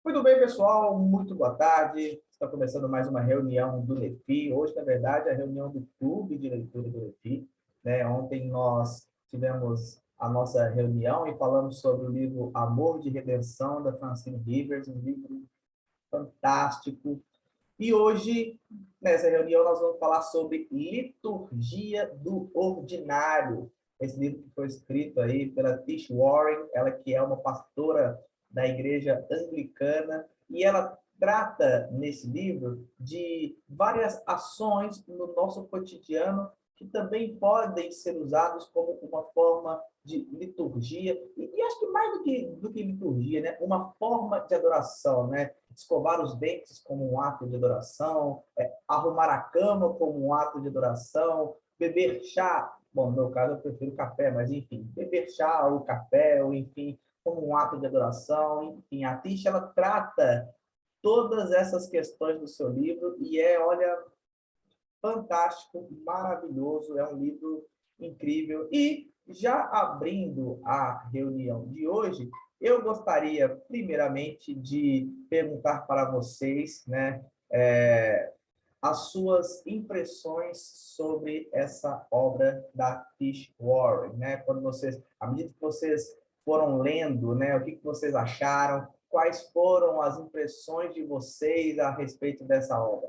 Muito bem, pessoal, muito boa tarde. Está começando mais uma reunião do Lefi. Hoje, na verdade, é a reunião do Clube de Leitura do Lefi, né? Ontem nós tivemos a nossa reunião e falamos sobre o livro Amor de Redenção, da Francine Rivers, um livro fantástico. E hoje, nessa reunião, nós vamos falar sobre Liturgia do Ordinário. Esse livro que foi escrito aí pela Tish Warren, ela que é uma pastora da Igreja Anglicana, e ela trata nesse livro de várias ações no nosso cotidiano que também podem ser usados como uma forma de liturgia, e acho que mais do que liturgia, né? Uma forma de adoração, né? Escovar os dentes como um ato de adoração, arrumar a cama como um ato de adoração, beber chá, bom, no meu caso eu prefiro café, mas enfim, beber chá ou café, ou enfim, como um ato de adoração, enfim, a Tisha, ela trata todas essas questões do seu livro e olha, fantástico, maravilhoso, é um livro incrível. E já abrindo a reunião de hoje, eu gostaria primeiramente de perguntar para vocês, né, as suas impressões sobre essa obra da Tish Warren, né? Quando vocês, à medida que vocês foram lendo, né, o que vocês acharam? Quais foram as impressões de vocês a respeito dessa obra?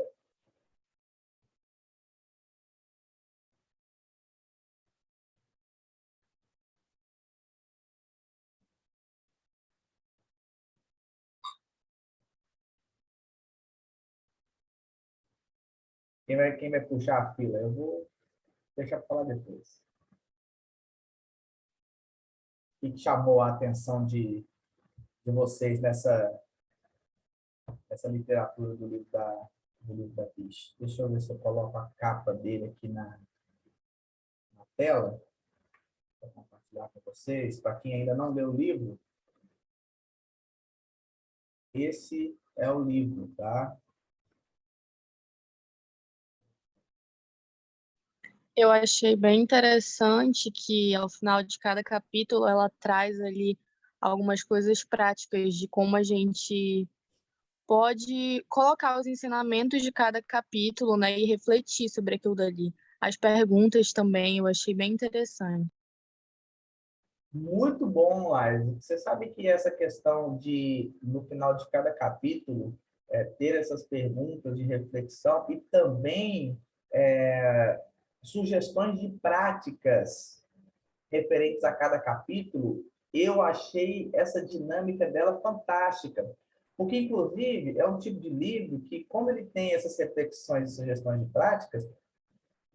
Quem vai puxar a fila? Eu vou deixar para falar depois. O que chamou a atenção de vocês nessa literatura do livro da Tish? Deixa eu ver se eu coloco a capa dele aqui na tela, para compartilhar com vocês. Para quem ainda não leu o livro, esse é o livro, tá? Eu achei bem interessante que ao final de cada capítulo ela traz ali algumas coisas práticas de como a gente pode colocar os ensinamentos de cada capítulo, né, e refletir sobre aquilo dali. As perguntas também eu achei bem interessante. Muito bom, Laís. Você sabe que essa questão de, no final de cada capítulo, ter essas perguntas de reflexão e também sugestões de práticas referentes a cada capítulo, eu achei essa dinâmica dela fantástica. Porque, inclusive, é um tipo de livro que, como ele tem essas reflexões e sugestões de práticas,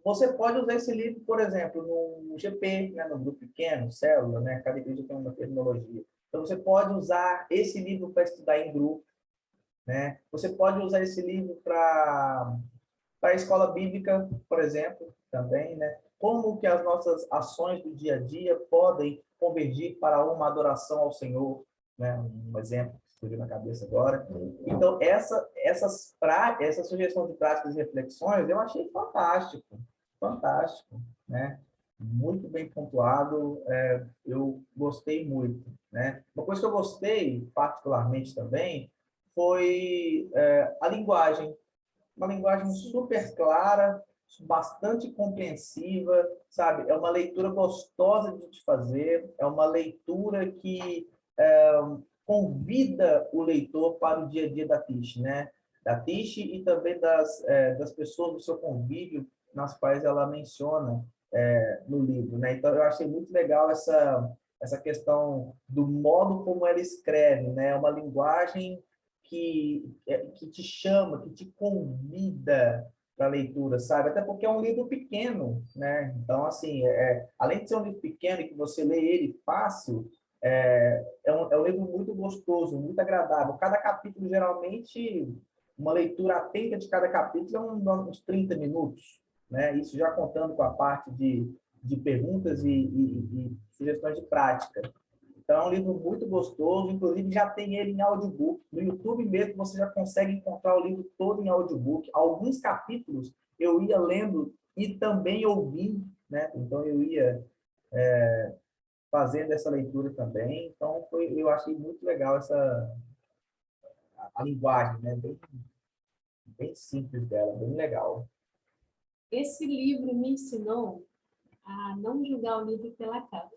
você pode usar esse livro, por exemplo, no GP, né, no grupo pequeno, célula, né? Cada igreja tem uma terminologia. Então, você pode usar esse livro para estudar em grupo, né? Você pode usar esse livro para a escola bíblica, por exemplo, também, né? Como que as nossas ações do dia a dia podem convergir para uma adoração ao Senhor, né? Um exemplo que surgiu na cabeça agora. Então, essa sugestão de práticas e reflexões eu achei fantástico, fantástico, né? Muito bem pontuado, eu gostei muito, né? Uma coisa que eu gostei particularmente também foi a linguagem, uma linguagem super clara, bastante compreensiva, sabe? É uma leitura gostosa de te fazer, é uma leitura que convida o leitor para o dia a dia da Tish, né? Da Tish e também das pessoas do seu convívio, nas quais ela menciona no livro, né? Então, eu achei muito legal essa questão do modo como ela escreve, né? É uma linguagem que te chama, que te convida para a leitura, sabe? Até porque é um livro pequeno, né? Então, assim, além de ser um livro pequeno e que você lê ele fácil, é um livro muito gostoso, muito agradável. Cada capítulo, geralmente, uma leitura atenta de cada capítulo é uns 30 minutos, né? Isso já contando com a parte de perguntas e sugestões de prática. Então, é um livro muito gostoso, inclusive já tem ele em audiobook. No YouTube mesmo você já consegue encontrar o livro todo em audiobook. Alguns capítulos eu ia lendo e também ouvindo, né? Então, eu ia fazendo essa leitura também. Então, eu achei muito legal a linguagem, né? Bem simples dela, bem legal. Esse livro me ensinou a não julgar o livro pela capa.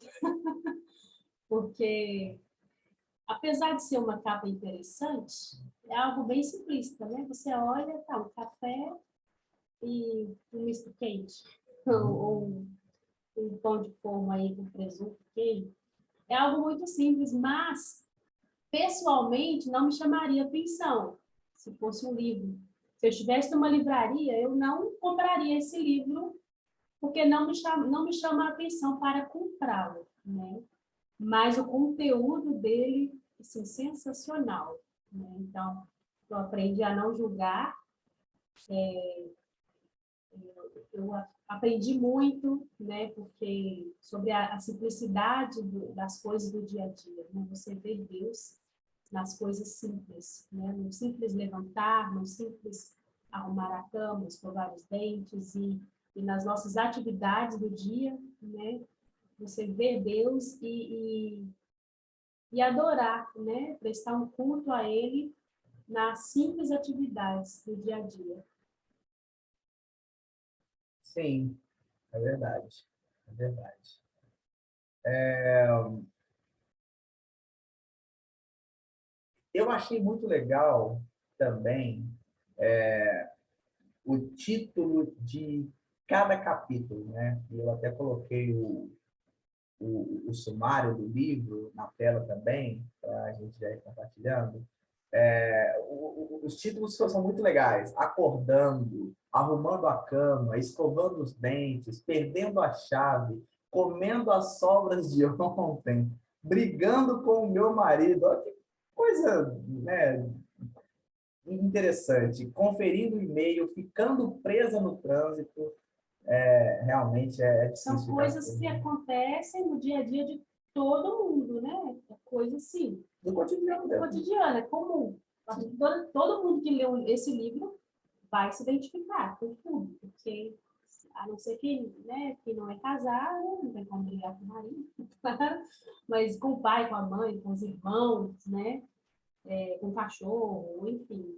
Porque, apesar de ser uma capa interessante, é algo bem simplista, né? Você olha, tá, um café e um misto quente, ou um pão de forma aí com presunto, queijo. É algo muito simples, mas, pessoalmente, não me chamaria atenção se fosse um livro. Se eu estivesse numa livraria, eu não compraria esse livro, porque não me chama a atenção para comprá-lo, né? Mas o conteúdo dele, assim, sensacional, né? Então, eu aprendi a não julgar, eu aprendi muito, né? Porque sobre a simplicidade das coisas do dia a dia, né? Você vê Deus nas coisas simples, né? No simples levantar, no simples arrumar a cama, escovar os dentes e nas nossas atividades do dia, né? Você vê Deus e adorar, né? Prestar um culto a Ele nas simples atividades do dia a dia. Sim, é verdade. É verdade. Eu achei muito legal também o título de cada capítulo, né? Eu até coloquei o sumário do livro na tela também, para a gente já ir compartilhando. Os títulos são muito legais. Acordando, arrumando a cama, escovando os dentes, perdendo a chave, comendo as sobras de ontem, brigando com o meu marido. Olha que coisa, né, interessante. Conferindo o e-mail, ficando presa no trânsito. Realmente é difícil. São coisas que acontecem no dia a dia de todo mundo, né? É coisa assim. Do cotidiano. Do cotidiano, é comum. Todo mundo que leu esse livro vai se identificar com tudo, porque a não ser que, né, que não é casado, não tem como brigar com o marido, mas com o pai, com a mãe, com os irmãos, né, com o cachorro, enfim.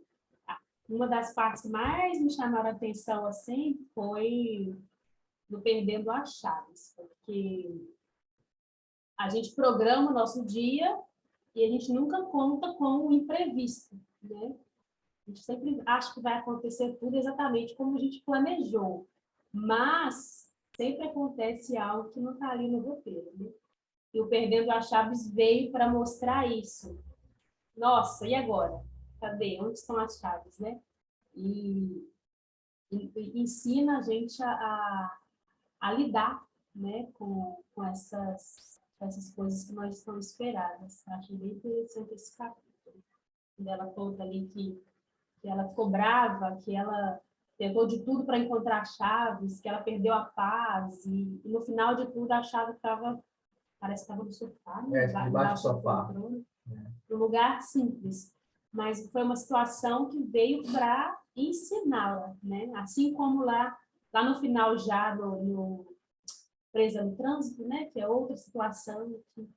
Uma das partes que mais me chamaram a atenção, assim, foi do Perdendo as Chaves, porque a gente programa o nosso dia e a gente nunca conta com o imprevisto, né? A gente sempre acha que vai acontecer tudo exatamente como a gente planejou, mas sempre acontece algo que não está ali no roteiro, né? E o Perdendo as Chaves veio para mostrar isso. Nossa, e agora? Cadê? Onde estão as chaves, né? E ensina a gente a lidar, né, com essas coisas que nós estamos esperadas. Achei bem interessante esse capítulo. Ela conta ali que ela ficou brava, que ela tentou de tudo para encontrar chaves, que ela perdeu a paz, e no final de tudo a chave estava, parece que estava no sofá, né? Debaixo do sofá. Num lugar simples. Mas foi uma situação que veio para ensiná-la, né? Assim como lá no final já no Presa no Trânsito, né? Que é outra situação que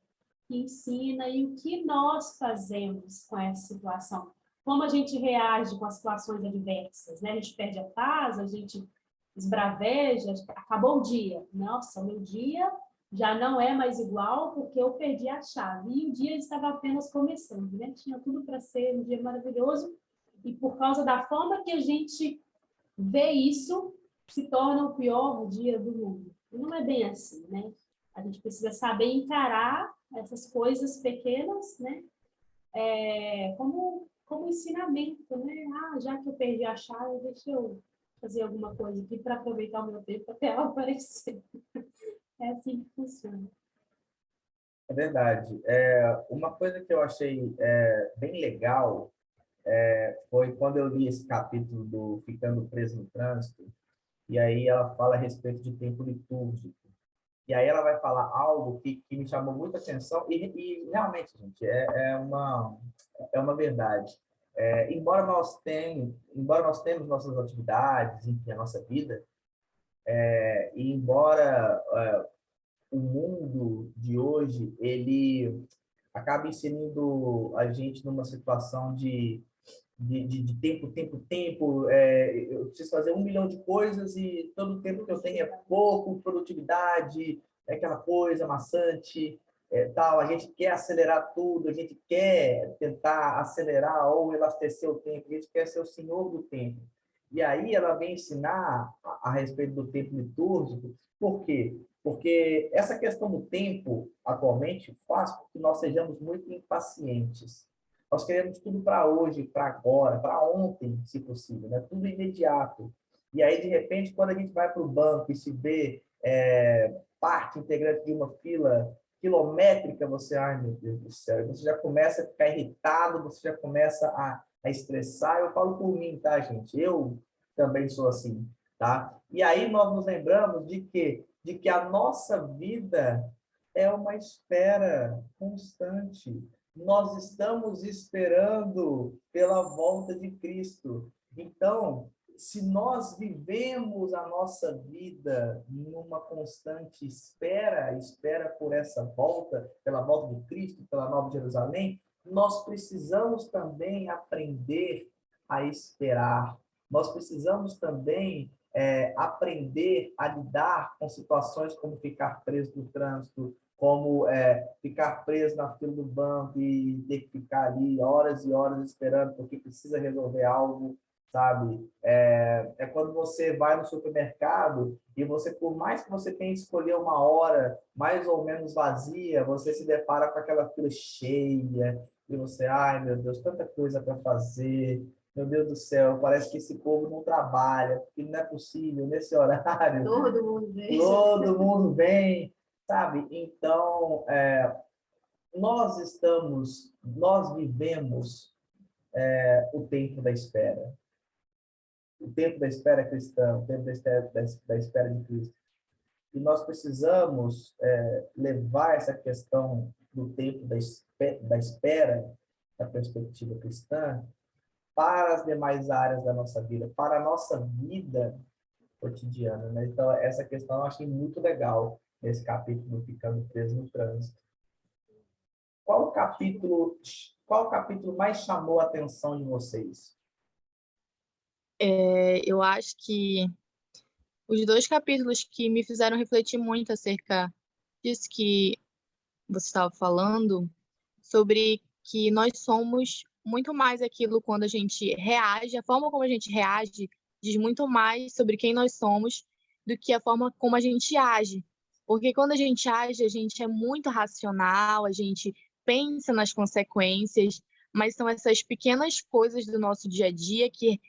ensina e o que nós fazemos com essa situação. Como a gente reage com as situações adversas, né? A gente perde a paz, a gente esbraveja, acabou o dia. Nossa, meu dia já não é mais igual porque eu perdi a chave. E o dia estava apenas começando, né? Tinha tudo para ser um dia maravilhoso e por causa da forma que a gente vê isso, se torna o pior dia do mundo. E não é bem assim, né? A gente precisa saber encarar essas coisas pequenas, né? Como ensinamento, né? Ah, já que eu perdi a chave, deixa eu fazer alguma coisa aqui para aproveitar o meu tempo até ela aparecer. É assim que funciona. É verdade. Uma coisa que eu achei bem legal foi quando eu li esse capítulo do Ficando Preso no Trânsito, e aí ela fala a respeito de tempo litúrgico. E aí ela vai falar algo que me chamou muita atenção, e realmente, gente, é uma verdade. Embora nós tenhamos nossas atividades, enfim, a nossa vida, e embora o mundo de hoje ele acaba inserindo a gente numa situação de de tempo, eu preciso fazer 1 milhão de coisas e todo o tempo que eu tenho é pouco, produtividade, é aquela coisa maçante, tal. A gente quer acelerar tudo, a gente quer tentar acelerar ou elastecer o tempo, a gente quer ser o senhor do tempo. E aí ela vem ensinar a respeito do tempo litúrgico. Por quê? Porque essa questão do tempo, atualmente, faz com que nós sejamos muito impacientes. Nós queremos tudo para hoje, para agora, para ontem, se possível, né? Tudo imediato. E aí, de repente, quando a gente vai para o banco e se vê parte integrante de uma fila quilométrica, você, ai meu Deus do céu, você já começa a ficar irritado, você já começa a estressar. Eu falo por mim, tá, gente? Eu também sou assim, tá? E aí nós nos lembramos de que a nossa vida é uma espera constante. Nós estamos esperando pela volta de Cristo. Então, se nós vivemos a nossa vida numa constante espera por essa volta, pela volta de Cristo, pela Nova Jerusalém, nós precisamos também aprender a esperar. Nós precisamos também aprender a lidar com situações como ficar preso no trânsito, como ficar preso na fila do banco e ter que ficar ali horas e horas esperando porque precisa resolver algo, sabe? É quando você vai no supermercado e você, por mais que você tenha que escolher uma hora mais ou menos vazia, você se depara com aquela fila cheia e você, ai meu Deus, tanta coisa para fazer. Meu Deus do céu, parece que esse povo não trabalha, porque não é possível, nesse horário. Todo mundo vem. Todo mundo vem, sabe? Então, nós vivemos o tempo da espera. O tempo da espera cristã, o tempo da espera de Cristo. E nós precisamos levar essa questão do tempo da espera, da perspectiva cristã, para as demais áreas da nossa vida, para a nossa vida cotidiana, né? Então, essa questão eu achei muito legal nesse capítulo, Ficando Preso no Trânsito. Qual o capítulo mais chamou a atenção de vocês? Eu acho que os dois capítulos que me fizeram refletir muito acerca disso que você estava falando, sobre que nós somos muito mais aquilo quando a gente reage, a forma como a gente reage diz muito mais sobre quem nós somos do que a forma como a gente age. Porque quando a gente age, a gente é muito racional, a gente pensa nas consequências, mas são essas pequenas coisas do nosso dia a dia que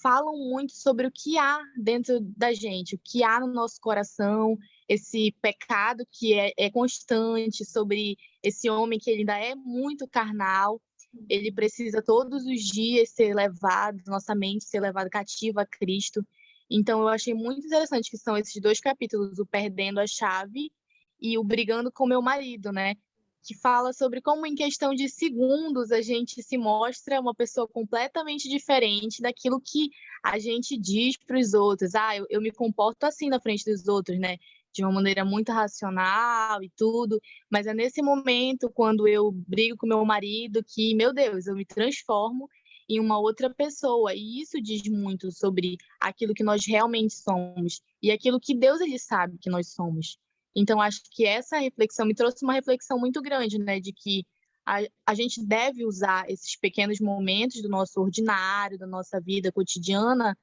falam muito sobre o que há dentro da gente, o que há no nosso coração, esse pecado que é constante, sobre esse homem que ele ainda é muito carnal, ele precisa todos os dias ser levado, nossa mente ser levada cativa a Cristo. Então, eu achei muito interessante que são esses dois capítulos, o Perdendo a Chave e o Brigando com Meu Marido, né? Que fala sobre como em questão de segundos a gente se mostra uma pessoa completamente diferente daquilo que a gente diz para os outros. Ah, eu me comporto assim na frente dos outros, né? De uma maneira muito racional e tudo, mas é nesse momento, quando eu brigo com meu marido, que, meu Deus, eu me transformo em uma outra pessoa, e isso diz muito sobre aquilo que nós realmente somos, e aquilo que Deus, ele sabe que nós somos. Então, acho que essa reflexão me trouxe uma reflexão muito grande, né, de que a gente deve usar esses pequenos momentos do nosso ordinário, da nossa vida cotidiana,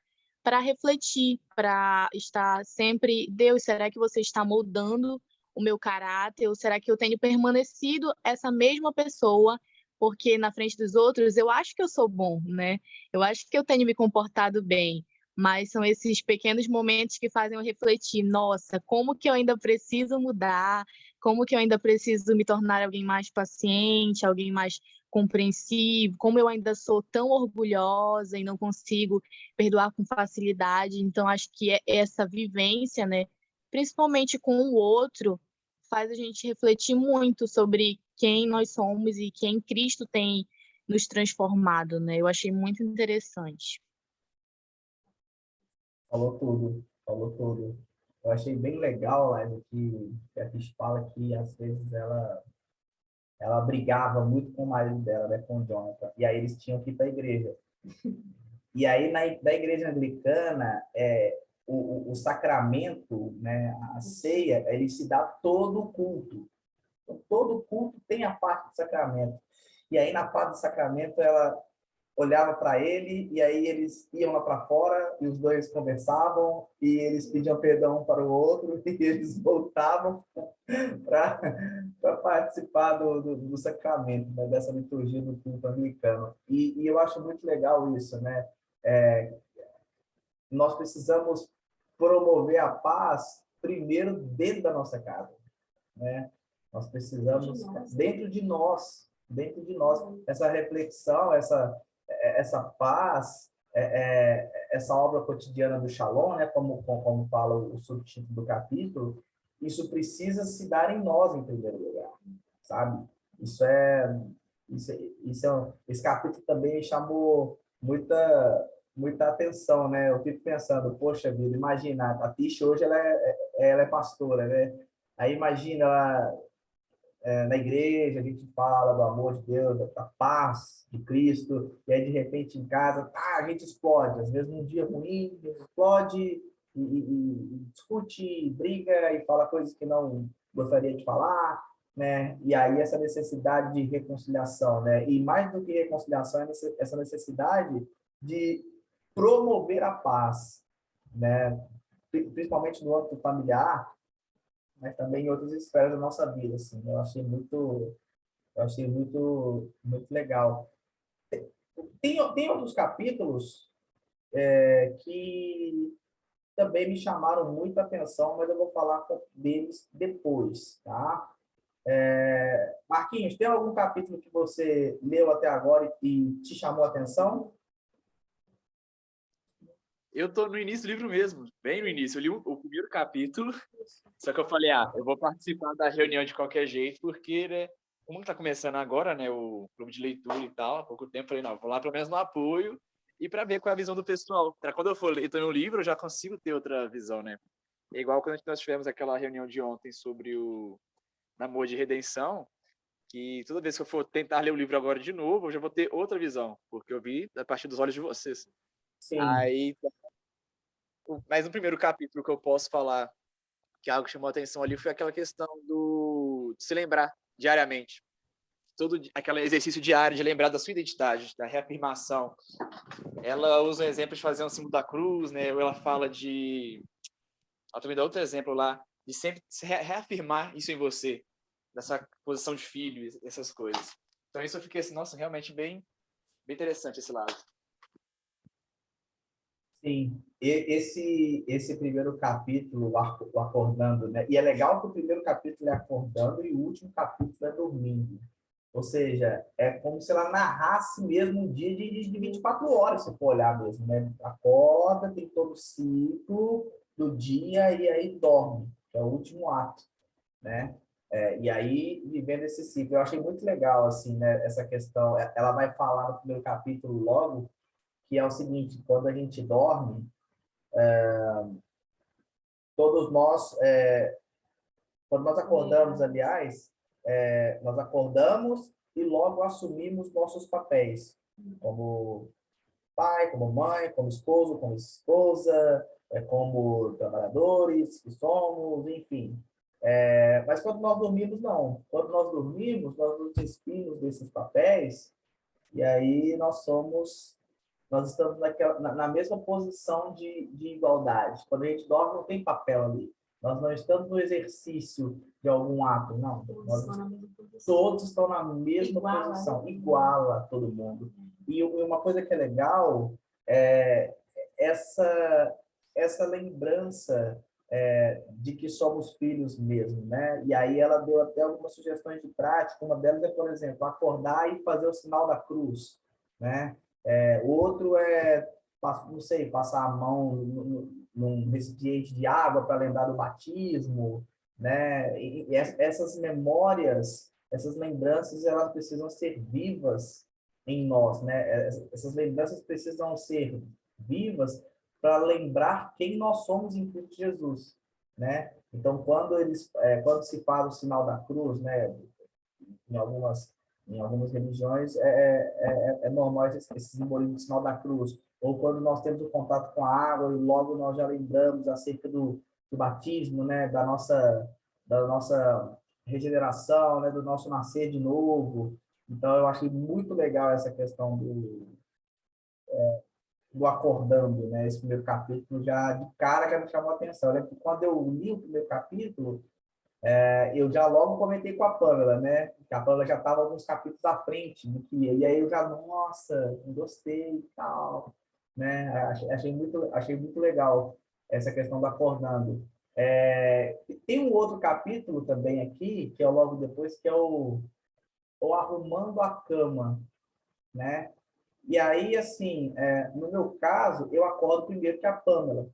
para refletir, para estar sempre, Deus, será que você está moldando o meu caráter? Ou será que eu tenho permanecido essa mesma pessoa? Porque na frente dos outros eu acho que eu sou bom, né? Eu acho que eu tenho me comportado bem, mas são esses pequenos momentos que fazem eu refletir, nossa, como que eu ainda preciso mudar? Como que eu ainda preciso me tornar alguém mais paciente, alguém mais compreensivo? Como eu ainda sou tão orgulhosa e não consigo perdoar com facilidade. Então, acho que essa vivência, né, principalmente com o outro, faz a gente refletir muito sobre quem nós somos e quem Cristo tem nos transformado, né? Eu achei muito interessante. Falou tudo, falou tudo. Eu achei bem legal, Laila, que a Cris fala que às vezes ela brigava muito com o marido dela, né, com o Jonathan, e aí eles tinham que ir para a igreja. E aí, da igreja anglicana, o sacramento, né, a ceia, ele se dá todo o culto. Então, todo culto tem a parte do sacramento. E aí, na parte do sacramento, ela olhava para ele, e aí eles iam lá para fora, e os dois conversavam, e eles pediam perdão um para o outro, e eles voltavam para participar do sacramento, né, dessa liturgia do culto anglicano. E eu acho muito legal isso, né? Nós precisamos promover a paz primeiro dentro da nossa casa, né? Nós precisamos dentro de nós, essa reflexão, essa paz, essa obra cotidiana do Shalom, né? Como fala o subtítulo do capítulo, isso precisa se dar em nós em primeiro lugar, sabe? Esse capítulo também chamou muita atenção, né? Eu fico pensando, poxa vida, imagina, a Tish hoje ela é pastora, né? Aí imagina ela, na igreja a gente fala do amor de Deus, da paz de Cristo, e aí de repente em casa, a gente explode, às vezes num dia ruim, a gente explode e discute, briga e fala coisas que não gostaria de falar, né? E aí essa necessidade de reconciliação, né? E mais do que reconciliação, essa necessidade de promover a paz, né? Principalmente no âmbito familiar, mas também em outras esferas da nossa vida, assim. Eu achei muito legal. Tem outros capítulos que também me chamaram muita atenção, mas eu vou falar deles depois, tá? Marquinhos, tem algum capítulo que você leu até agora e te chamou a atenção? Eu tô no início do livro mesmo, bem no início. Eu li o primeiro capítulo, só que eu falei, eu vou participar da reunião de qualquer jeito, porque, né, como tá começando agora, né, o clube de leitura e tal, há pouco tempo, eu falei, não, vou lá pelo menos no apoio e para ver qual é a visão do pessoal. Para quando eu for ler também o livro, eu já consigo ter outra visão, né? É igual quando nós tivemos aquela reunião de ontem sobre o Namor de Redenção, que toda vez que eu for tentar ler o livro agora de novo, eu já vou ter outra visão, porque eu vi a partir dos olhos de vocês. Sim. Aí, mas no primeiro capítulo que eu posso falar que algo que chamou a atenção ali foi aquela questão de se lembrar diariamente. Todo aquele exercício diário de lembrar da sua identidade, da reafirmação. Ela usa o exemplo de fazer um símbolo da cruz, né? Ou ela fala de... Ela também dá outro exemplo lá, de sempre reafirmar isso em você, dessa posição de filho, essas coisas. Então isso eu fiquei assim, nossa, realmente bem interessante esse lado. Sim, esse primeiro capítulo, o acordando, né? E é legal que o primeiro capítulo é acordando e o último capítulo é dormindo. Ou seja, é como se ela narrasse mesmo um dia de 24 horas, se for olhar mesmo, né? Acorda, tem todo o ciclo do dia e aí dorme, que é o último ato, né? E aí, vivendo esse ciclo. Eu achei muito legal, assim, né? Essa questão. Ela vai falar no primeiro capítulo logo, que é o seguinte, quando a gente dorme, todos nós, quando nós acordamos, aliás, nós acordamos e logo assumimos nossos papéis, como pai, como mãe, como esposo, como esposa, como trabalhadores que somos, enfim. Mas quando nós dormimos, não. Quando nós dormimos, nós nos despimos desses papéis e aí nós estamos na mesma posição de igualdade. Quando a gente dorme, não tem papel ali. Nós não estamos no exercício de algum ato, não. Todos estão na mesma posição, igual a todo mundo. E uma coisa que é legal é essa lembrança de que somos filhos mesmo, né? E aí ela deu até algumas sugestões de prática. Uma delas é, por exemplo, acordar e fazer o sinal da cruz, né? Outro não sei, passar a mão num recipiente de água para lembrar do batismo, né? E essas memórias, essas lembranças, elas precisam ser vivas em nós, né? Essas lembranças precisam ser vivas para lembrar quem nós somos em Cristo Jesus, né? Então, quando se fala o sinal da cruz, né? Em algumas Em algumas religiões é normal esse simbolismo do sinal da cruz. Ou quando nós temos o contato com a água e logo nós já lembramos acerca do batismo, né? Da nossa regeneração, né? Do nosso nascer de novo. Então, eu achei muito legal essa questão do acordando, né? Esse primeiro capítulo já de cara já me chamou a atenção. Eu lembro que quando eu li o primeiro capítulo, eu já logo comentei com a Pamela, né? Que a Pamela já estava alguns capítulos à frente do que eu. E aí eu já, nossa, gostei e tal, né? Achei muito legal essa questão do acordando. Tem um outro capítulo também aqui, que é logo depois, que é o arrumando a cama, né? E aí, assim, no meu caso, eu acordo primeiro que a Pamela.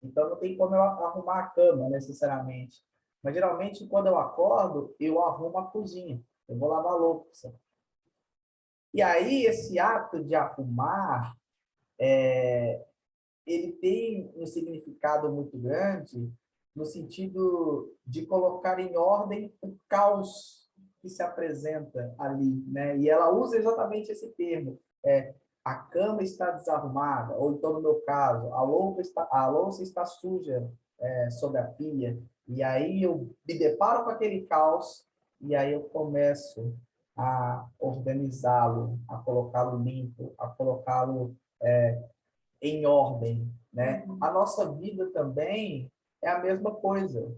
Então, não tem como eu arrumar a cama, necessariamente. Mas, geralmente, quando eu acordo, eu arrumo a cozinha. Eu vou lavar a louça. E aí, esse ato de arrumar, ele tem um significado muito grande no sentido de colocar em ordem o caos que se apresenta ali, né? E ela usa exatamente esse termo. A cama está desarrumada, ou então, no meu caso, a louça está suja sobre a pia, e aí eu me deparo com aquele caos, e aí eu começo a organizá-lo, a colocá-lo limpo, a colocá-lo em ordem, né? A nossa vida também é a mesma coisa.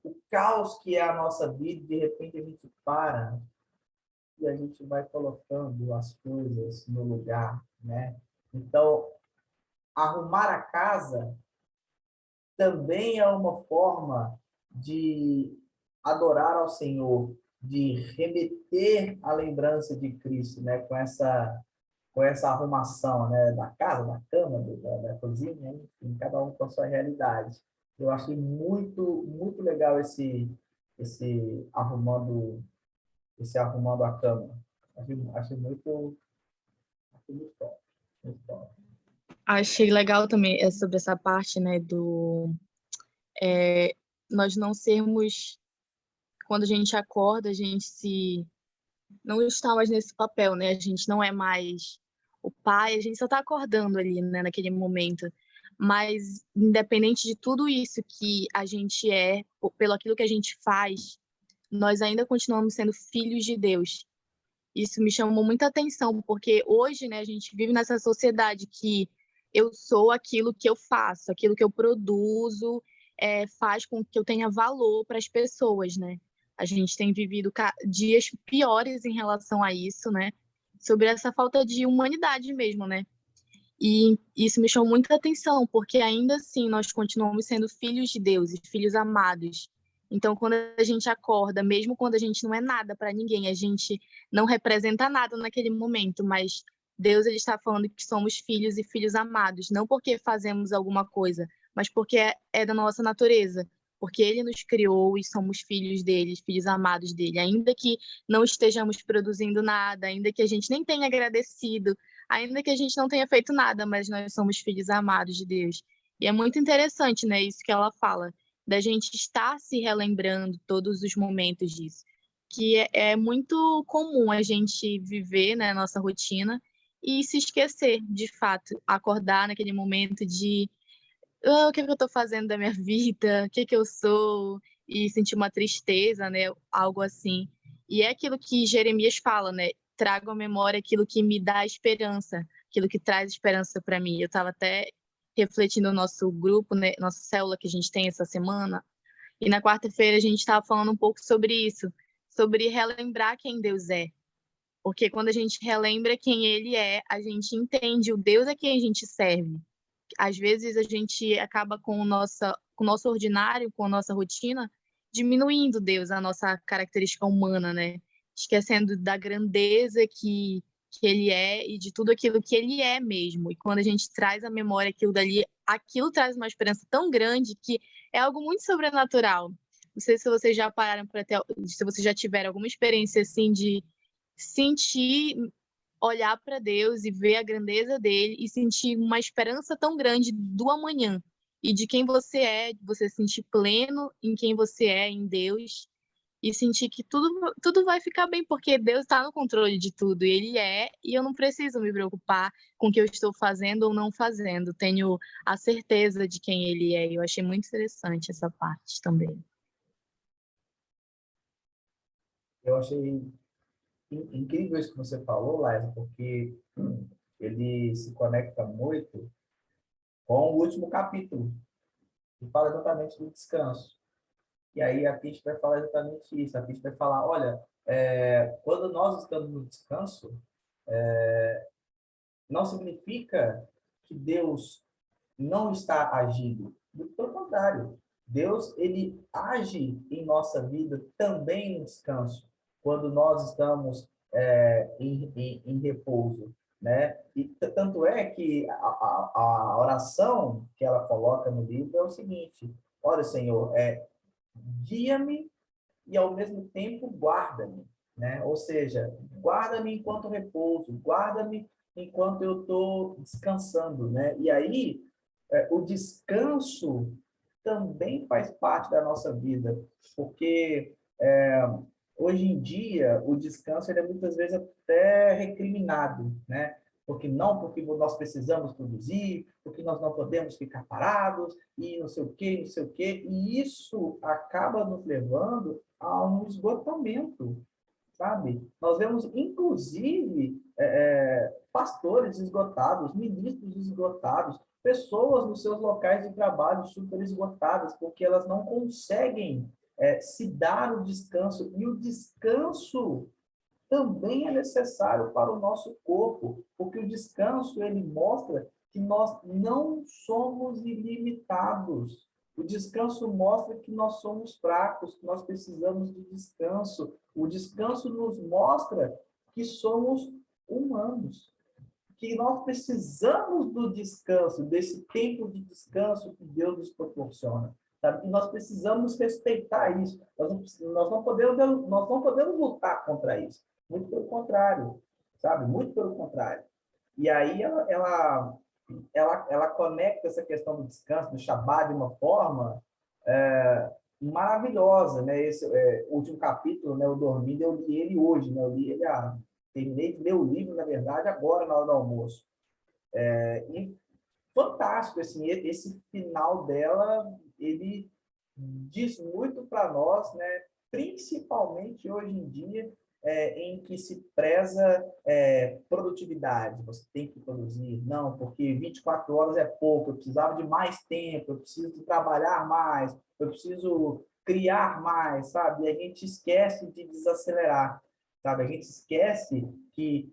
O caos que é a nossa vida, de repente a gente para e a gente vai colocando as coisas no lugar, né? Então, arrumar a casa também é uma forma de adorar ao Senhor, de remeter a lembrança de Cristo, né? Com essa arrumação, né? Da casa, da cama, da cozinha, enfim, cada um com a sua realidade. Eu achei muito, muito legal esse arrumando a cama. Achei muito top, muito top. Achei legal também sobre essa parte, né, nós não sermos, quando a gente acorda, a gente não está mais nesse papel, né? A gente não é mais o pai, a gente só está acordando ali, né, naquele momento. Mas, independente de tudo isso que a gente pelo aquilo que a gente faz, nós ainda continuamos sendo filhos de Deus. Isso me chamou muita atenção, porque hoje, né, a gente vive nessa sociedade que eu sou aquilo que eu faço, aquilo que eu produzo, faz com que eu tenha valor para as pessoas, né? A gente tem vivido dias piores em relação a isso, né? Sobre essa falta de humanidade mesmo, né? E isso me chamou muita atenção, porque ainda assim nós continuamos sendo filhos de Deus e filhos amados. Então, quando a gente acorda, mesmo quando a gente não é nada para ninguém, a gente não representa nada naquele momento, mas Deus ele está falando que somos filhos e filhos amados, não porque fazemos alguma coisa, mas porque é da nossa natureza, porque Ele nos criou e somos filhos dele, filhos amados dele, ainda que não estejamos produzindo nada, ainda que a gente nem tenha agradecido, ainda que a gente não tenha feito nada, mas nós somos filhos amados de Deus. E é muito interessante, né, isso que ela fala, da gente estar se relembrando todos os momentos disso, que é muito comum a gente viver, né, nossa rotina e se esquecer, de fato, acordar naquele momento de o que eu estou fazendo da minha vida, o que eu sou, e sentir uma tristeza, né, algo assim. E é aquilo que Jeremias fala, né, trago à memória aquilo que me dá esperança, aquilo que traz esperança para mim. Eu estava até refletindo no nosso grupo, né, nossa célula que a gente tem essa semana, e na quarta-feira a gente estava falando um pouco sobre isso, sobre relembrar quem Deus é. Porque quando a gente relembra quem Ele é, a gente entende o Deus a quem a gente serve. Às vezes a gente acaba com o nosso ordinário, com a nossa rotina, diminuindo Deus, a nossa característica humana, né? Esquecendo da grandeza que Ele é e de tudo aquilo que Ele é mesmo. E quando a gente traz à memória aquilo dali, aquilo traz uma esperança tão grande que é algo muito sobrenatural. Não sei se vocês já pararam para ter, se vocês já tiveram alguma experiência assim de sentir, olhar para Deus e ver a grandeza dele e sentir uma esperança tão grande do amanhã e de quem você é, de você se sentir pleno em quem você é, em Deus. e sentir que tudo vai ficar bem, porque Deus está no controle de tudo, e Ele é, e eu não preciso me preocupar com o que eu estou fazendo ou não fazendo. Tenho a certeza de quem Ele é, e eu achei muito interessante essa parte também. Eu achei incrível isso que você falou, Laís, porque ele se conecta muito com o último capítulo, que fala exatamente do descanso. E aí a Kate vai falar exatamente isso. A Kate vai falar, olha, quando nós estamos no descanso, não significa que Deus não está agindo. Pelo contrário, Deus ele age em nossa vida também no descanso, quando nós estamos em repouso, né? E tanto é que a oração que ela coloca no livro é o seguinte: olha, Senhor, guia-me e ao mesmo tempo guarda-me, né? Ou seja, guarda-me enquanto repouso, guarda-me enquanto eu estou descansando, né? E aí o descanso também faz parte da nossa vida, porque hoje em dia o descanso ele é muitas vezes até recriminado, né? Porque nós precisamos produzir, porque nós não podemos ficar parados, e não sei o quê, não sei o quê, e isso acaba nos levando a um esgotamento, sabe? Nós vemos, inclusive, pastores esgotados, ministros esgotados, pessoas nos seus locais de trabalho super esgotadas, porque elas não conseguem se dar o descanso. E o descanso também é necessário para o nosso corpo, porque o descanso, ele mostra que nós não somos ilimitados. O descanso mostra que nós somos fracos, que nós precisamos de descanso. O descanso nos mostra que somos humanos, que nós precisamos do descanso, desse tempo de descanso que Deus nos proporciona. Sabe? E nós precisamos respeitar isso. Nós não podemos lutar contra isso. Muito pelo contrário, sabe? Muito pelo contrário. E aí ela conecta essa questão do descanso, do Shabbat, de uma forma maravilhosa, né? Esse último capítulo, né? Eu dormi, eu li ele hoje, né? Eu li ele, terminei de ler o livro, na verdade, agora na hora do almoço. E fantástico, assim, esse final dela, ele diz muito para nós, né? Principalmente hoje em dia, em que se preza produtividade. Você tem que produzir. Não, porque 24 horas é pouco, eu precisava de mais tempo, eu preciso trabalhar mais, eu preciso criar mais, sabe? E a gente esquece de desacelerar, sabe? A gente esquece que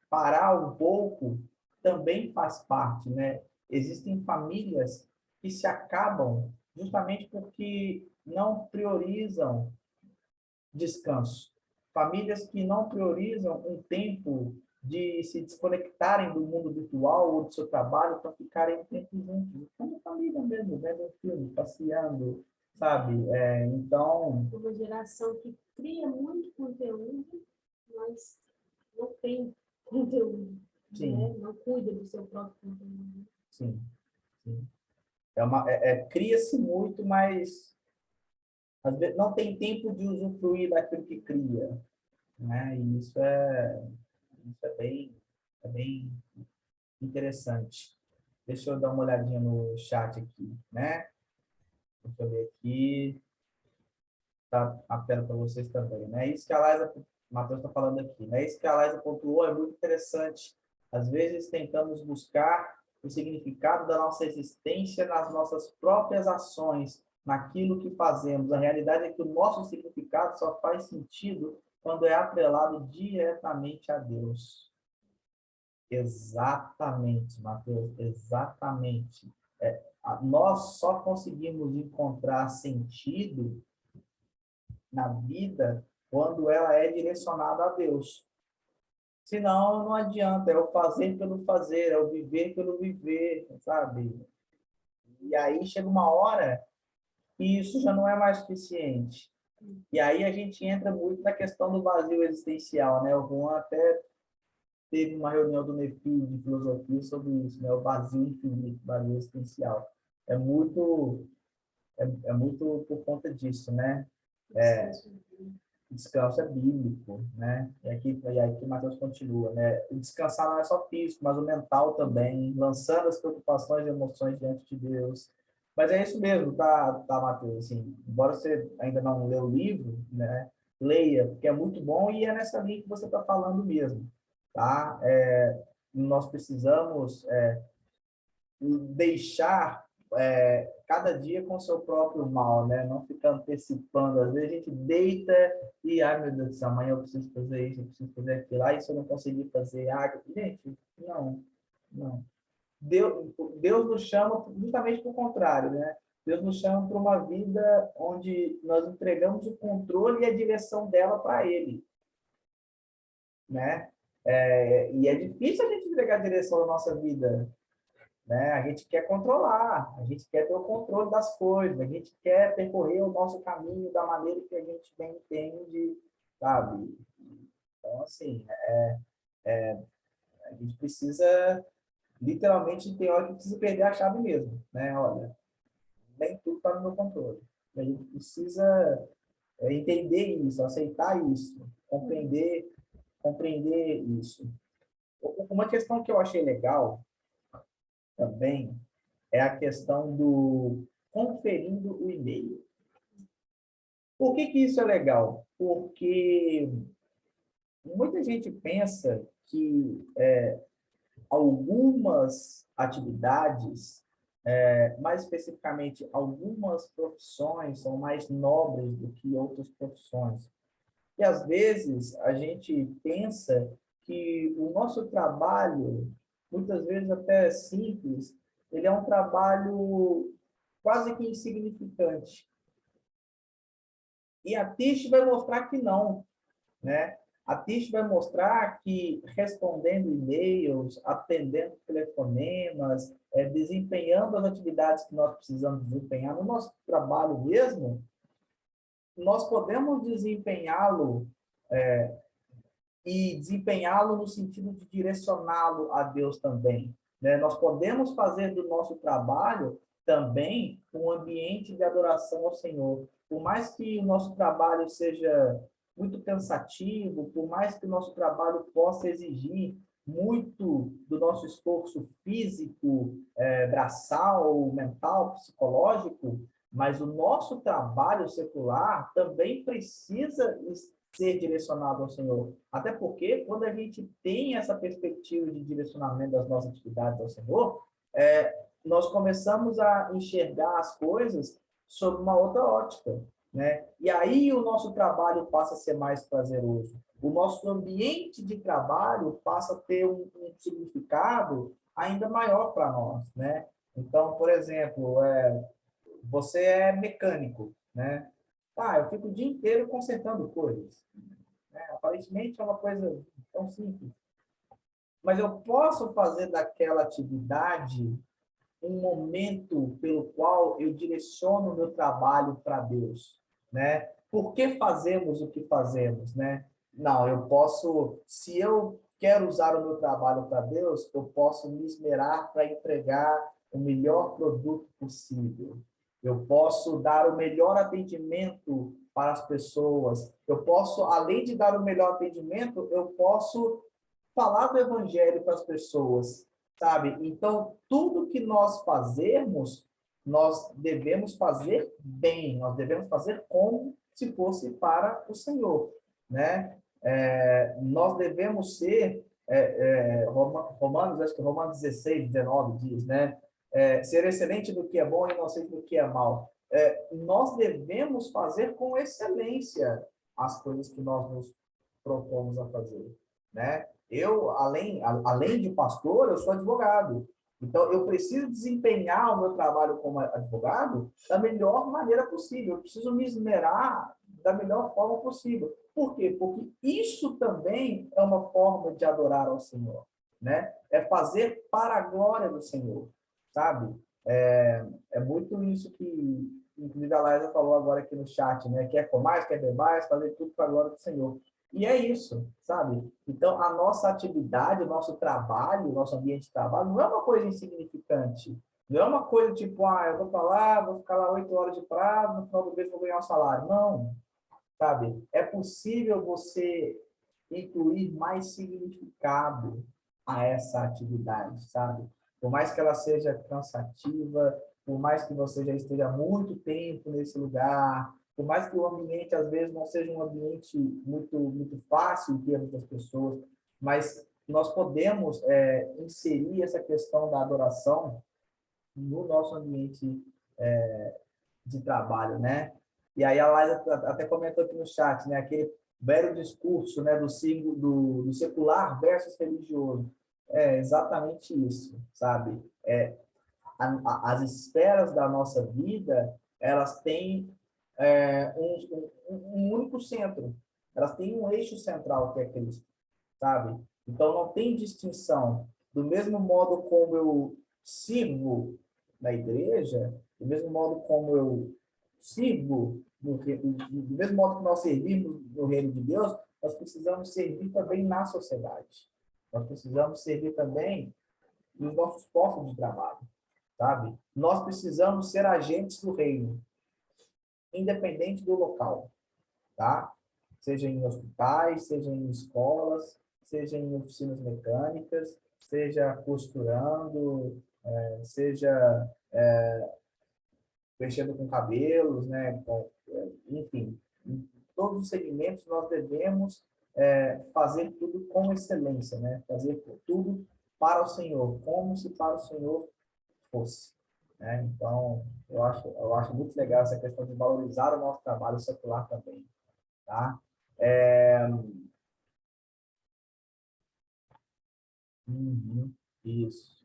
parar um pouco também faz parte, né? Existem famílias que se acabam justamente porque não priorizam descanso. Famílias que não priorizam um tempo de se desconectarem do mundo virtual ou do seu trabalho para ficarem um tempo juntos, como família mesmo, vendo um filme, passeando, sabe? Então... Uma geração que cria muito conteúdo, mas não tem conteúdo, né? Não cuida do seu próprio conteúdo. Sim, sim. Cria-se muito, mas às vezes não tem tempo de usufruir daquilo que cria, né? E isso é bem interessante. Deixa eu dar uma olhadinha no chat aqui, né? Deixa eu ver aqui. Tá a tela para vocês também, né? Isso que a Liza, Matheus está falando aqui, né? Isso que a Liza pontuou é muito interessante. Às vezes tentamos buscar o significado da nossa existência nas nossas próprias ações, naquilo que fazemos. A realidade é que o nosso significado só faz sentido quando é atrelado diretamente a Deus. Exatamente, Matheus, exatamente. Nós só conseguimos encontrar sentido na vida quando ela é direcionada a Deus. Senão, não adianta, é o fazer pelo fazer, é o viver pelo viver, sabe? E aí chega uma hora e isso já não é mais suficiente. E aí a gente entra muito na questão do vazio existencial, né? O Juan até teve uma reunião do NEFI de filosofia sobre isso, né? O vazio infinito, vazio existencial. É muito por conta disso, né? O descanso é bíblico, né? E aqui Mateus continua, né? O descansar não é só físico, mas o mental também, lançando as preocupações e emoções diante de Deus. Mas é isso mesmo, tá, Mateus? Assim, embora você ainda não leu o livro, né? Leia, porque é muito bom e é nessa linha que você está falando mesmo, tá? Nós precisamos deixar cada dia com seu próprio mal, né? Não ficar antecipando. Às vezes a gente deita e, ai meu Deus do céu, amanhã eu preciso fazer isso, eu preciso fazer aquilo. Ah, isso eu não consegui fazer. Ah, gente, não, não. Deus nos chama justamente para o contrário, né? Deus nos chama para uma vida onde nós entregamos o controle e a direção dela para Ele, né? E é difícil a gente entregar a direção da nossa vida, né? A gente quer controlar, a gente quer ter o controle das coisas, a gente quer percorrer o nosso caminho da maneira que a gente bem entende, sabe? Então, assim, a gente precisa, literalmente, tem hora que precisa perder a chave mesmo, né? Olha, nem tudo está no meu controle. A gente precisa entender isso, aceitar isso, compreender isso. Uma questão que eu achei legal também é a questão do conferindo o e-mail. Por que isso é legal? Porque muita gente pensa que algumas atividades, mais especificamente algumas profissões, são mais nobres do que outras profissões. E às vezes a gente pensa que o nosso trabalho, muitas vezes até simples, ele é um trabalho quase que insignificante. E a TISH vai mostrar que não, né? A TISH vai mostrar que respondendo e-mails, atendendo telefonemas, desempenhando as atividades que nós precisamos desempenhar no nosso trabalho mesmo, nós podemos desempenhá-lo e desempenhá-lo no sentido de direcioná-lo a Deus também, né? Nós podemos fazer do nosso trabalho também um ambiente de adoração ao Senhor. Por mais que o nosso trabalho seja muito cansativo, por mais que o nosso trabalho possa exigir muito do nosso esforço físico, braçal, mental, psicológico, mas o nosso trabalho secular também precisa ser direcionado ao Senhor. Até porque, quando a gente tem essa perspectiva de direcionamento das nossas atividades ao Senhor, nós começamos a enxergar as coisas sob uma outra ótica, né? E aí o nosso trabalho passa a ser mais prazeroso. O nosso ambiente de trabalho passa a ter um significado ainda maior para nós, né? Então, por exemplo, você é mecânico, né? Eu fico o dia inteiro consertando coisas, né? Aparentemente é uma coisa tão simples. Mas eu posso fazer daquela atividade um momento pelo qual eu direciono o meu trabalho para Deus, né? Por que fazemos o que fazemos, né? Não, eu posso, se eu quero usar o meu trabalho para Deus, eu posso me esmerar para entregar o melhor produto possível. Eu posso dar o melhor atendimento para as pessoas. Eu posso, além de dar o melhor atendimento, eu posso falar do evangelho para as pessoas, sabe? Então, tudo que nós fazemos, nós devemos fazer bem, nós devemos fazer como se fosse para o Senhor, né? Nós devemos ser, Romanos, acho que Romanos 16, 19 diz, né? Ser excelente do que é bom e inocente do que é mal. Nós devemos fazer com excelência as coisas que nós nos propomos a fazer, né? Eu, além de pastor, eu sou advogado. Então, eu preciso desempenhar o meu trabalho como advogado da melhor maneira possível. Eu preciso me esmerar da melhor forma possível. Por quê? Porque isso também é uma forma de adorar ao Senhor, né? É fazer para a glória do Senhor, sabe? É muito isso que, inclusive, a Laísa falou agora aqui no chat, né? Quer comais, quer bebais, fazer tudo para a glória do Senhor. E é isso, sabe? Então, a nossa atividade, o nosso trabalho, o nosso ambiente de trabalho não é uma coisa insignificante. Não é uma coisa tipo, eu vou para lá, vou ficar lá 8 horas de prazo, no final do mês vou ganhar um salário. Não. sabe? É possível você incluir mais significado a essa atividade, sabe? Por mais que ela seja cansativa, por mais que você já esteja há muito tempo nesse lugar, por mais que o ambiente, às vezes, não seja um ambiente muito fácil em termos das pessoas, mas nós podemos inserir essa questão da adoração no nosso ambiente de trabalho, né? E aí a Laila até comentou aqui no chat, né? Aquele belo discurso, né? Do secular versus religioso. É exatamente isso, sabe? As esferas da nossa vida, elas têm um único centro. Elas têm um eixo central que é Cristo, sabe? Então não tem distinção. Do mesmo modo como eu sirvo na igreja, do mesmo modo como eu sirvo, do mesmo modo que nós servimos no reino de Deus, nós precisamos servir também na sociedade. Nós precisamos servir também nos nossos postos de trabalho, sabe? Nós precisamos ser agentes do reino, independente do local, tá? Seja em hospitais, seja em escolas, seja em oficinas mecânicas, seja costurando, seja mexendo com cabelos, né? Enfim, em todos os segmentos nós devemos fazer tudo com excelência, né? Fazer tudo para o Senhor, como se para o Senhor fosse. Né? Então, eu acho muito legal essa questão de valorizar o nosso trabalho secular também. Tá? Isso.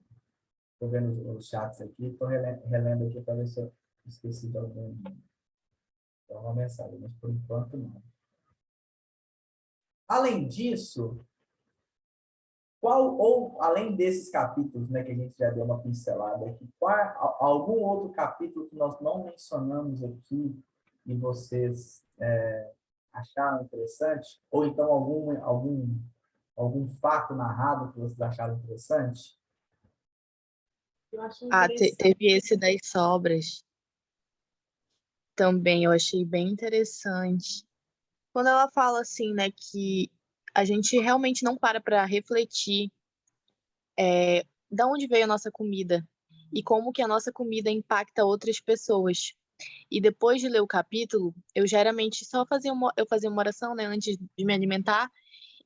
Estou vendo os chats aqui, estou relendo aqui para ver se eu esqueci de alguma mensagem, mas por enquanto não. Além disso, além desses capítulos, né, que a gente já deu uma pincelada aqui, algum outro capítulo que nós não mencionamos aqui e vocês acharam interessante? Ou então algum fato narrado que vocês acharam interessante? Eu achei Teve esse das sobras. Também eu achei bem interessante. Quando ela fala assim, né, que a gente realmente não para refletir da onde veio a nossa comida e como que a nossa comida impacta outras pessoas. E depois de ler o capítulo, eu geralmente eu fazia uma oração, né, antes de me alimentar,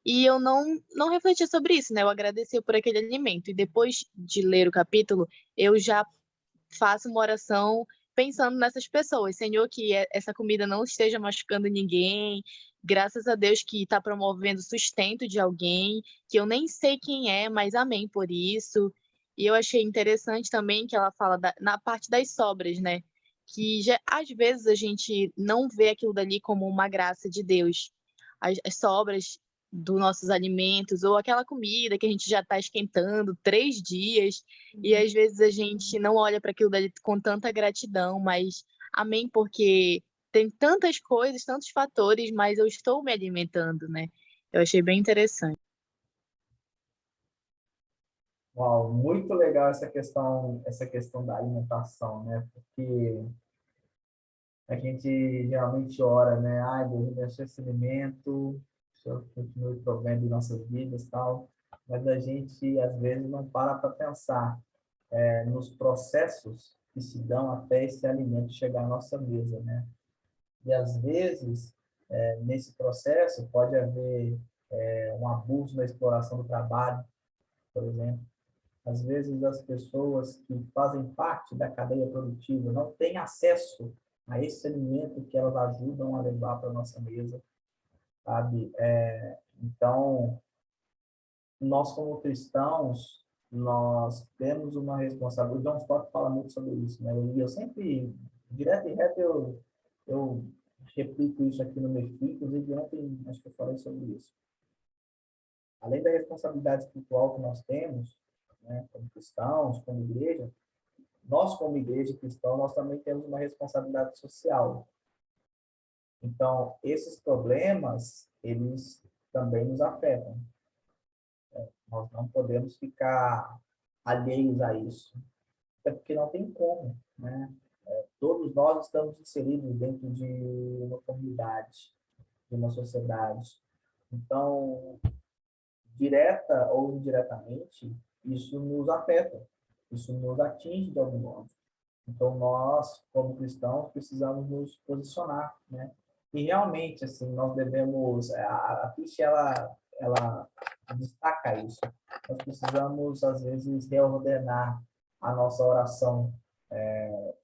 e eu não refletia sobre isso, né? Eu agradecia por aquele alimento. E depois de ler o capítulo, eu já faço uma oração pensando nessas pessoas. Senhor, que essa comida não esteja machucando ninguém. Graças a Deus que está promovendo o sustento de alguém, que eu nem sei quem é, mas amém por isso. E eu achei interessante também que ela fala na parte das sobras, né? Que às vezes a gente não vê aquilo dali como uma graça de Deus. As sobras dos nossos alimentos, ou aquela comida que a gente já está esquentando 3 dias, e às vezes a gente não olha para aquilo dali com tanta gratidão, mas amém, porque tem tantas coisas, tantos fatores, mas eu estou me alimentando, né? Eu achei bem interessante. Uau, muito legal essa questão da alimentação, né? Porque a gente geralmente ora, né? Ai, Deus, me deixa esse alimento, o Senhor continue provendo em nossas vidas e tal. Mas a gente, às vezes, não para pensar nos processos que se dão até esse alimento chegar à nossa mesa, né? E, às vezes, nesse processo, pode haver um abuso na exploração do trabalho, por exemplo. Às vezes, as pessoas que fazem parte da cadeia produtiva não têm acesso a esse alimento que elas ajudam a levar para a nossa mesa, sabe? Então, nós como cristãos, nós temos uma responsabilidade. O John Stott fala muito sobre isso, né? E eu sempre, direto e reto, eu replico isso aqui no MEFI, inclusive ontem acho que eu falei sobre isso. Além da responsabilidade espiritual que nós temos, né, como cristãos, como igreja, nós como igreja cristã, nós também temos uma responsabilidade social. Então, esses problemas, eles também nos afetam. Nós não podemos ficar alheios a isso. Até porque não tem como, né? Todos nós estamos inseridos dentro de uma comunidade. de uma sociedade. Então, direta ou indiretamente, isso nos afeta, isso nos atinge de algum modo. Então, nós, como cristãos, precisamos nos posicionar, né? E realmente, assim, nós devemos... A Fish, ela destaca isso. Nós precisamos, às vezes, reordenar a nossa oração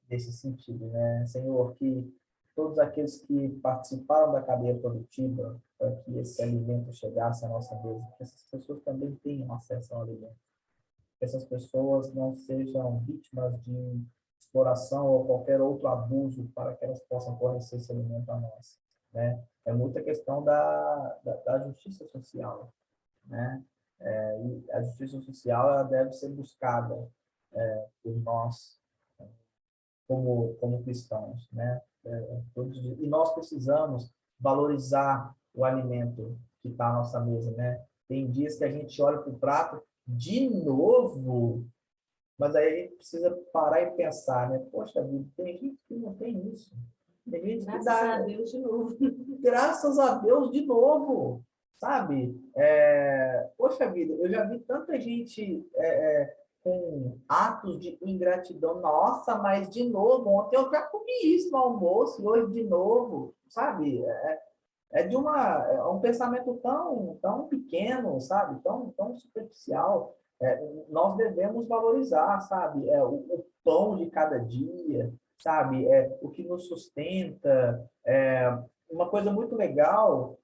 nesse sentido, né? Senhor, que todos aqueles que participaram da cadeia produtiva para que esse alimento chegasse à nossa mesa, que essas pessoas também tenham acesso ao alimento. Que essas pessoas não sejam vítimas de exploração ou qualquer outro abuso para que elas possam fornecer esse alimento a nós, né? É muita questão da justiça social, né? E a justiça social ela deve ser buscada por nós como cristãos, né? E nós precisamos valorizar o alimento que está à nossa mesa, né? Tem dias que a gente olha para o prato de novo, mas aí a gente precisa parar e pensar, né? Poxa vida, tem gente que não tem isso. Tem gente que Graças dá... a Deus de novo. Graças a Deus de novo, sabe? Poxa vida, eu já vi tanta gente com atos de ingratidão. Nossa, mas de novo, ontem eu já comi isso no almoço, e hoje de novo, sabe? É um pensamento tão pequeno, sabe? Tão superficial. Nós devemos valorizar, sabe? O pão de cada dia, sabe? O que nos sustenta. Uma coisa muito legal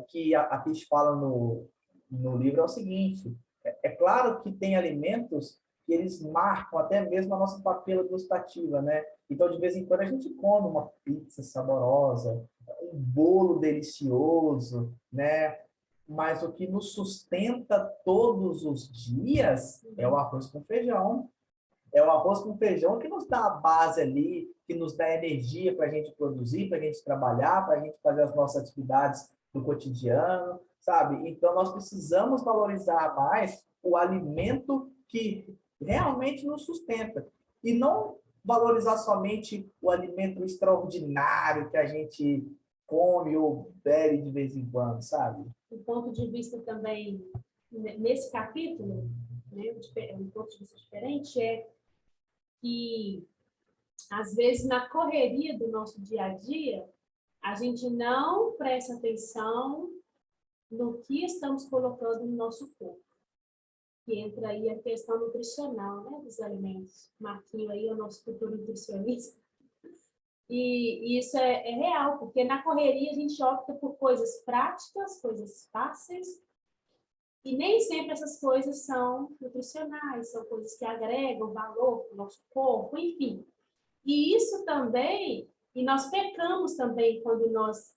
que a Pis fala no livro é o seguinte: é claro que tem alimentos que eles marcam até mesmo a nossa papila gustativa, né? Então, de vez em quando, a gente come uma pizza saborosa, um bolo delicioso, né? Mas o que nos sustenta todos os dias é o arroz com feijão. É o arroz com feijão que nos dá a base ali, que nos dá energia para a gente produzir, para a gente trabalhar, para a gente fazer as nossas atividades do cotidiano, sabe? Então, nós precisamos valorizar mais o alimento que realmente nos sustenta. E não valorizar somente o alimento extraordinário que a gente come ou bebe de vez em quando, sabe? Um ponto de vista também, nesse capítulo, né, um ponto de vista diferente é que, às vezes, na correria do nosso dia a dia, a gente não presta atenção no que estamos colocando no nosso corpo. Que entra aí a questão nutricional, né, dos alimentos. Marquinho aí é o nosso futuro nutricionista. E isso é real, porque na correria a gente opta por coisas práticas, coisas fáceis, e nem sempre essas coisas são nutricionais, são coisas que agregam valor para o nosso corpo, enfim. E isso também, e nós pecamos também quando nós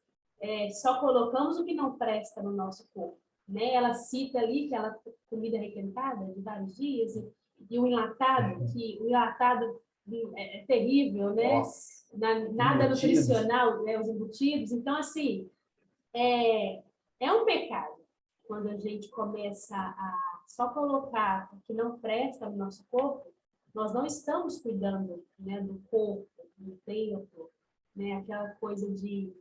só colocamos o que não presta no nosso corpo, né? Ela cita ali que ela comida requentada de vários dias, e o enlatado, que o enlatado é terrível, né? Nossa, Nada embutidos. nutricional, né? Os embutidos. Então, assim, é um pecado quando a gente começa a só colocar o que não presta no nosso corpo. Nós não estamos cuidando, né, do corpo, do templo, né? Aquela coisa de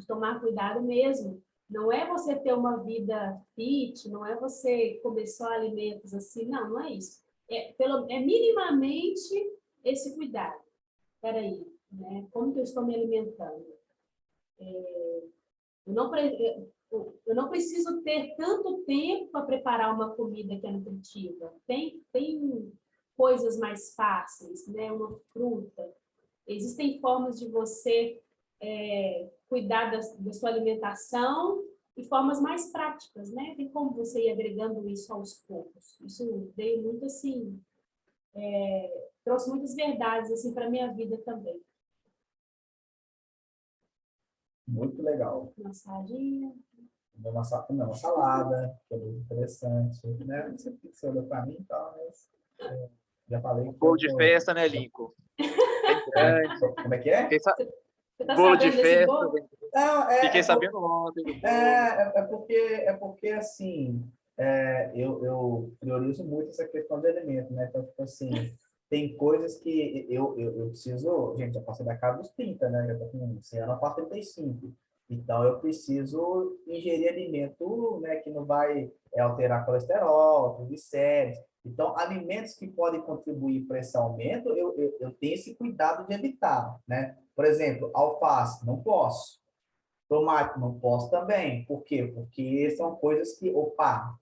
tomar cuidado mesmo. Não é você ter uma vida fit, não é você comer só alimentos assim, não é isso. É minimamente esse cuidado. Espera aí, né? Como que eu estou me alimentando? Eu não preciso ter tanto tempo para preparar uma comida que é nutritiva. Tem coisas mais fáceis, né? Uma fruta. Existem formas de você cuidar da sua alimentação e formas mais práticas, né? Tem como você ir agregando isso aos poucos. Isso veio muito assim, trouxe muitas verdades assim para minha vida também. Muito legal. Uma saladinha. Comer uma salada, que é muito interessante, né? Não sei o que você olhou para mim, então, mas já falei que Bolo de festa, né, Lincoln? Bem grande. Como é que é? Você tá Bolo de sabendo desse festa. bolo? Não, Fiquei sabendo ontem do bolo. porque assim, eu priorizo muito essa questão de alimento, né? Então, tipo assim, tem coisas que eu preciso... Gente, já passei da casa dos 30, né? Já tô com 100 anos, eu faço 35. Então, eu preciso ingerir alimento, né, que não vai alterar colesterol, triglicérides. Então, alimentos que podem contribuir para esse aumento, eu tenho esse cuidado de evitar, né? Por exemplo, alface, não posso. Tomate, não posso também. Por quê? Porque são coisas que, opa,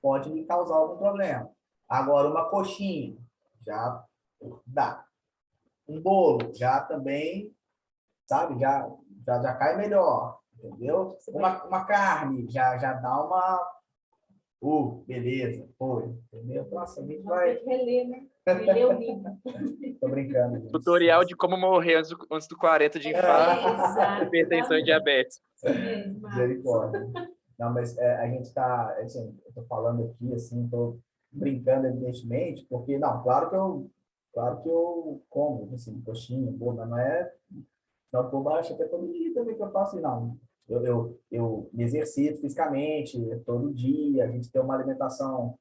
pode me causar algum problema. Agora, uma coxinha, já dá. Um bolo, já também, sabe? Já cai melhor, entendeu? Uma carne, já dá uma... beleza, foi, entendeu? Nossa, a gente vai... Tem que reler, né? Reler o livro. Tô brincando, gente. Tutorial de como morrer antes do 40 de infarto, Exato. hipertensão e diabetes. Isso mesmo, Marcos. Misericórdia. Não, mas a gente está, assim, eu estou falando aqui, assim, estou brincando, evidentemente, porque, não, claro que eu como, assim, coxinha, boa, mas não por baixo, até todo dia também que eu faço, não. Eu me exercito fisicamente, todo dia, a gente tem uma alimentação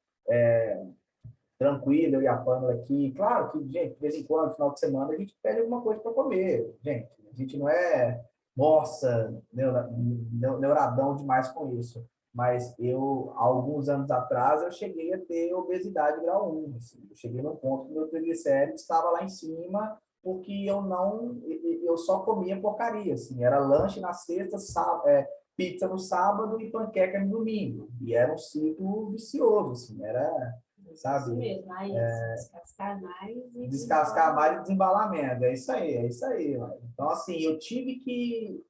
tranquila, eu e a Pâmela aqui. Claro que, gente, de vez em quando, no final de semana, a gente pede alguma coisa para comer. Gente, a gente não é, nossa, neuradão demais com isso. Mas há alguns anos atrás, eu cheguei a ter obesidade grau 1. Assim. Eu cheguei num ponto que meu triglicérido estava lá em cima, porque eu só comia porcaria. Assim. Era lanche na sexta, pizza no sábado e panqueca no domingo. E era um ciclo vicioso, assim, sabe? Isso mesmo, aí descascar mais e Descascar mais e desembalamento. É isso aí. Mano. Então, assim, eu tive que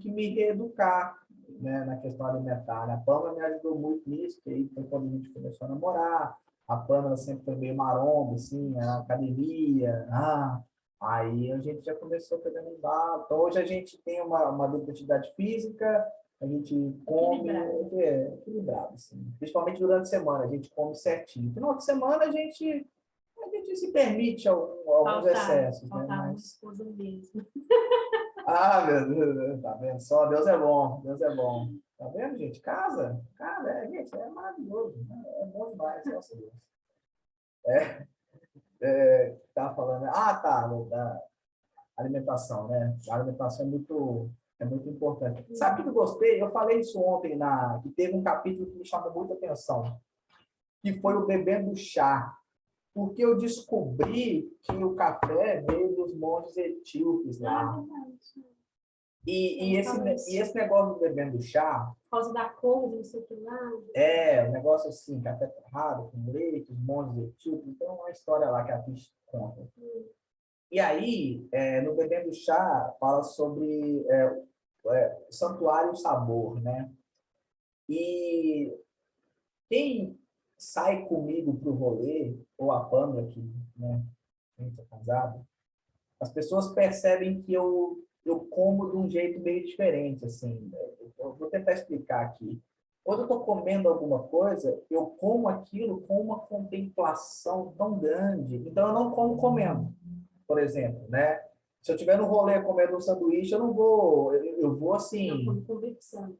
me reeducar, né, na questão alimentar. Né? A Pâmela me ajudou muito nisso, que aí foi quando a gente começou a namorar. A Pâmela sempre foi meio maromba, assim, a academia. Aí a gente já começou a pegar no embalo. Então, hoje a gente tem uma dupla atividade física, a gente come equilibrado, assim. Principalmente durante a semana, a gente come certinho. No final de semana, a gente se permite alguns excessos. Né? Mas... mesmo. meu Deus, tá vendo só? Deus é bom, Deus é bom. Tá vendo, gente? Casa, gente, é maravilhoso. Né? É bom demais, nossa Deus. Tá falando... tá, da alimentação, né? A alimentação é muito importante. Sabe o que eu gostei? Eu falei isso ontem, que teve um capítulo que me chamou muita atenção, que foi o bebendo chá. Porque eu descobri que o café veio dos monges etíopes lá. E esse negócio do bebendo chá... Por causa da cor, não sei o que lá. Um negócio assim, café torrado, com leite, os monges etíopes. Então, é uma história lá que a Fish conta. E aí, no Bebendo Chá, fala sobre santuário sabor, né? E quem sai comigo para o rolê, ou a Pâmela, que, né, a gente é casado, as pessoas percebem que eu como de um jeito meio diferente, assim. Eu vou tentar explicar aqui. Quando eu estou comendo alguma coisa, eu como aquilo com uma contemplação tão grande. Então, eu não como comendo, por exemplo, né? Se eu estiver no rolê comendo um sanduíche, eu não vou... Eu vou assim... Não, conversando.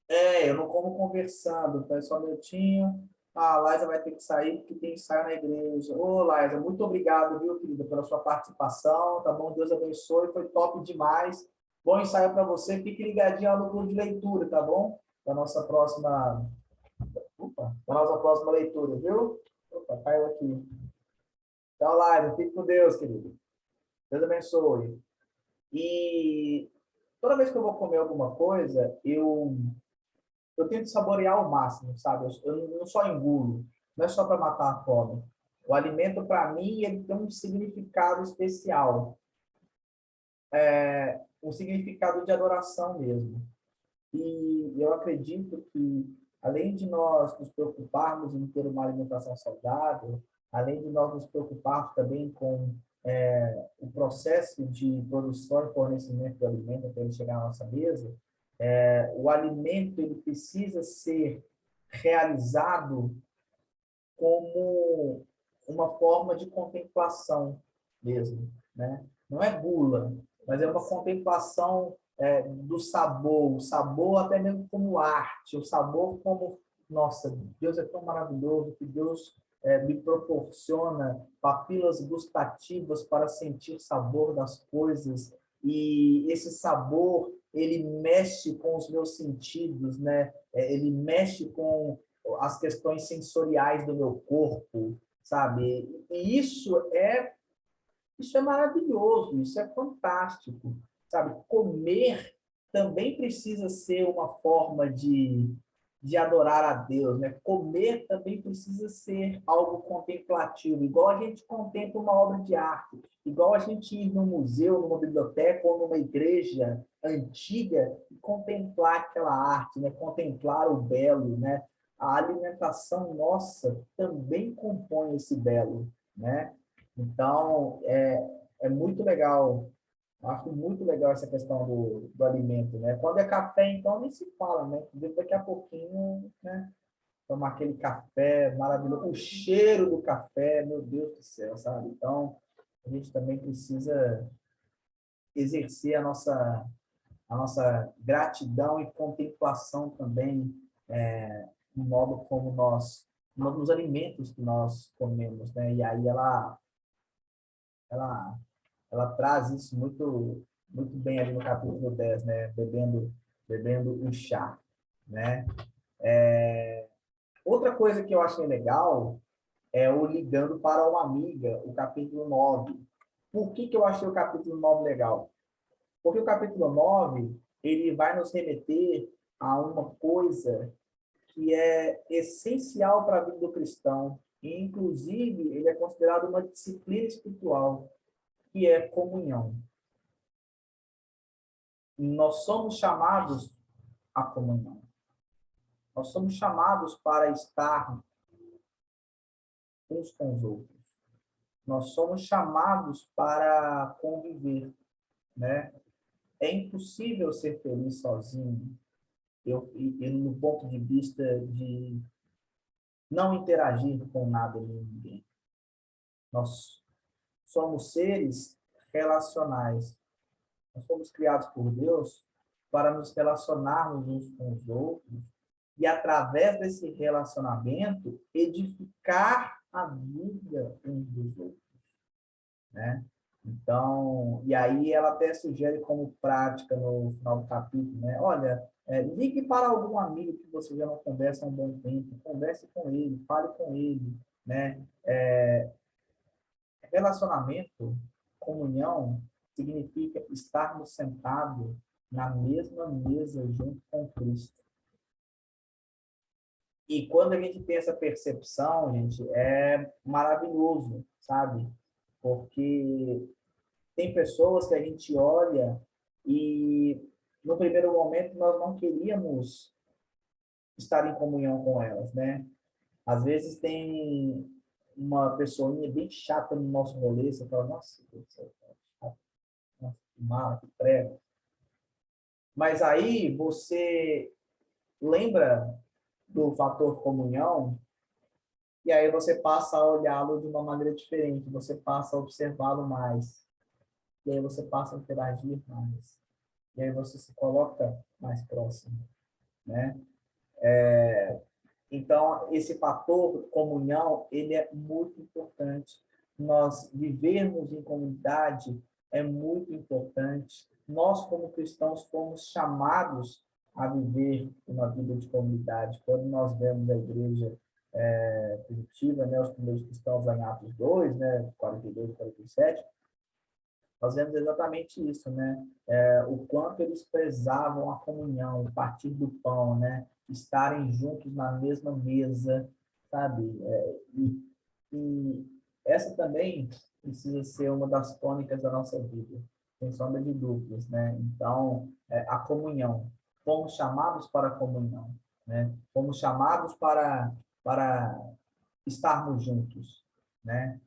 Eu não como conversando. Então, é só um minutinho. A Laísa vai ter que sair porque tem ensaio na igreja. Ô, Laísa, muito obrigado, viu, querida, pela sua participação, tá bom? Deus abençoe, foi top demais. Bom ensaio para você. Fique ligadinho lá no grupo de leitura, tá bom? Da nossa próxima leitura, viu? Opa, caiu aqui. Tchau, Laísa. Fique com Deus, querido. Deus abençoe. E toda vez que eu vou comer alguma coisa, eu tento saborear ao máximo, sabe? Eu não só engulo, não é só para matar a fome. O alimento, para mim, ele tem um significado especial. Um significado de adoração mesmo. E eu acredito que, além de nós nos preocuparmos em ter uma alimentação saudável, além de nós nos preocuparmos também com o processo de produção e fornecimento do alimento até ele chegar à nossa mesa, o alimento ele precisa ser realizado como uma forma de contemplação mesmo, né? Não é gula, mas é uma contemplação do sabor, o sabor até mesmo como arte, o sabor como, nossa, Deus é tão maravilhoso que Deus me proporciona papilas gustativas para sentir sabor das coisas e esse sabor, ele mexe com os meus sentidos, né? Ele mexe com as questões sensoriais do meu corpo, sabe? E isso é maravilhoso, isso é fantástico, sabe? Comer também precisa ser uma forma de adorar a Deus, né? Comer também precisa ser algo contemplativo, igual a gente contempla uma obra de arte, igual a gente ir num museu, numa biblioteca ou numa igreja antiga e contemplar aquela arte, né? Contemplar o belo, né? A alimentação nossa também compõe esse belo, né? Então, é muito legal. Acho muito legal essa questão do alimento, né? Quando é café, então, nem se fala, né? Daqui a pouquinho, né? Tomar aquele café maravilhoso. O cheiro do café, meu Deus do céu, sabe? Então, a gente também precisa exercer a nossa gratidão e contemplação também no modo como nos alimentos que nós comemos, né? E aí ela ela traz isso muito bem ali no capítulo 10, né? Bebendo o chá, né? Outra coisa que eu achei legal é o Ligando para uma Amiga, o capítulo 9. Por que eu achei o capítulo 9 legal? Porque o capítulo 9 ele vai nos remeter a uma coisa que é essencial para a vida do cristão, e inclusive ele é considerado uma disciplina espiritual, que é comunhão. Nós somos chamados à comunhão. Nós somos chamados para estar uns com os outros. Nós somos chamados para conviver, né? É impossível ser feliz sozinho. E no ponto de vista de não interagir com nada nem ninguém. Nós somos seres relacionais. Nós fomos criados por Deus para nos relacionarmos uns com os outros e, através desse relacionamento, edificar a vida uns dos outros, né? Então, e aí ela até sugere como prática no final do capítulo, né? Olha, ligue para algum amigo que você já não conversa há um bom tempo, converse com ele, fale com ele, né? Relacionamento, comunhão, significa estarmos sentados na mesma mesa junto com Cristo. E quando a gente tem essa percepção, gente, é maravilhoso, sabe? Porque tem pessoas que a gente olha e, no primeiro momento, nós não queríamos estar em comunhão com elas, né? Às vezes tem uma pessoinha bem chata no nosso rolê, você fala, nossa, Deus do céu, nossa, que mala, que prega. Mas aí você lembra do fator comunhão e aí você passa a olhá-lo de uma maneira diferente, você passa a observá-lo mais, e aí você passa a interagir mais, e aí você se coloca mais próximo, né? Então, esse fator comunhão, ele é muito importante. Nós vivermos em comunidade é muito importante. Nós, como cristãos, fomos chamados a viver uma vida de comunidade. Quando nós vemos a igreja primitiva, né, os primeiros cristãos lá em Atos 2, né, 42 e 47, nós vemos exatamente isso, né? O quanto eles prezavam a comunhão, o partir do pão, né? Estarem juntos na mesma mesa, sabe? E essa também precisa ser uma das tônicas da nossa vida, sem sombra de dúvidas, né? Então, a comunhão. Fomos chamados para a comunhão, né? Fomos chamados para estarmos juntos, né?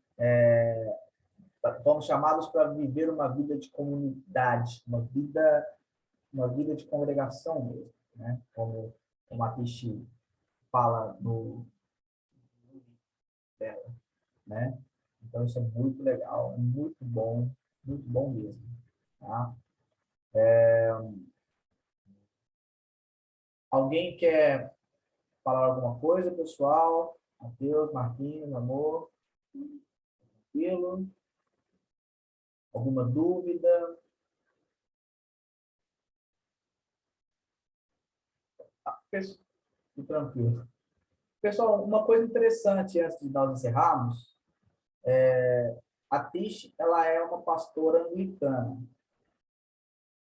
Fomos chamados para viver uma vida de comunidade, uma vida de congregação mesmo, né? Como a Tishi fala no dela, né? Então, isso é muito legal, muito bom mesmo, tá? Alguém quer falar alguma coisa, pessoal? Matheus, Marquinhos, amor? Tranquilo? Alguma dúvida? Tranquilo. Pessoal, uma coisa interessante antes de nós encerrarmos, a Tish, ela é uma pastora anglicana.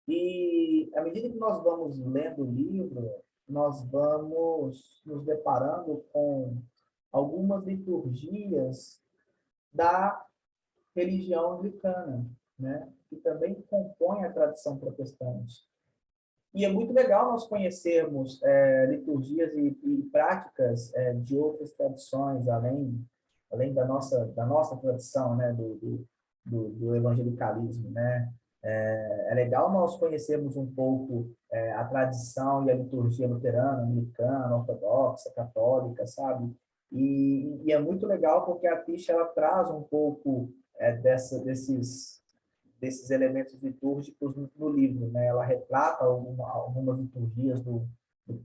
E à medida que nós vamos lendo o livro, nós vamos nos deparando com algumas liturgias da religião anglicana, né? Que também compõe a tradição protestante. E é muito legal nós conhecermos liturgias e práticas de outras tradições, além da nossa tradição, né? Do evangelicalismo, né? É legal nós conhecermos um pouco a tradição e a liturgia luterana, anglicana, ortodoxa, católica, sabe? E é muito legal porque a Tish, ela traz um pouco desses elementos litúrgicos no livro, né? Ela retrata algumas liturgias do